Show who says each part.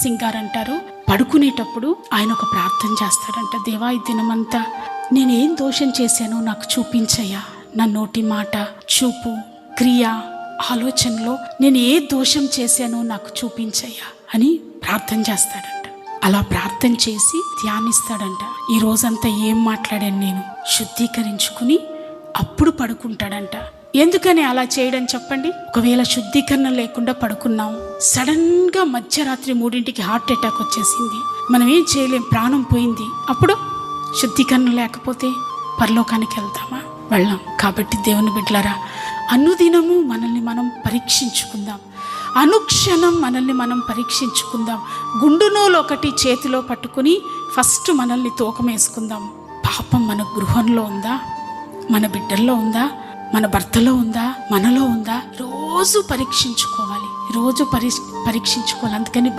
Speaker 1: సింగ్ గారు అంటారు, పడుకునేటప్పుడు ఆయన ఒక ప్రార్థన చేస్తాడంట. దేవా, ఈ దినమంతా నేనేం దోషం చేశానో నాకు చూపించయ్యా. నా నోటి మాట, చూపు, క్రియ, ఆలోచనలో నేను ఏ దోషం చేశానో నాకు చూపించయ్యా అని ప్రార్థన చేస్తాడంట. అలా ప్రార్థన చేసి ధ్యానిస్తాడంట. ఈ రోజంతా ఏం మాట్లాడాను నేను శుద్ధీకరించుకుని అప్పుడు పడుకుంటాడంట. ఎందుకని అలా చేయడం చెప్పండి? ఒకవేళ శుద్ధీకరణ లేకుండా పడుకున్నాం, సడన్ గా మధ్యరాత్రి 3ంటికి హార్ట్ అటాక్ వచ్చేసింది, మనం ఏం చేయలేం, ప్రాణం పోయింది. అప్పుడు శుద్ధీకరణ లేకపోతే పరలోకానికి వెళ్తామా? వెళ్ళాం. కాబట్టి దేవుని బిడ్డలారా, అనుదినము మనల్ని మనం పరీక్షించుకుందాం, అనుక్షణం మనల్ని మనం పరీక్షించుకుందాం. గుండునూలు ఒకటి చేతిలో పట్టుకుని ఫస్ట్ మనల్ని తూకమేసుకుందాం. పాపం మన గృహంలో ఉందా, మన బిడ్డల్లో ఉందా, మన భర్తలో ఉందా, మనలో ఉందా? రోజు పరీక్షించుకోవాలి, రోజు పరీక్షించుకోవాలి. అందుకని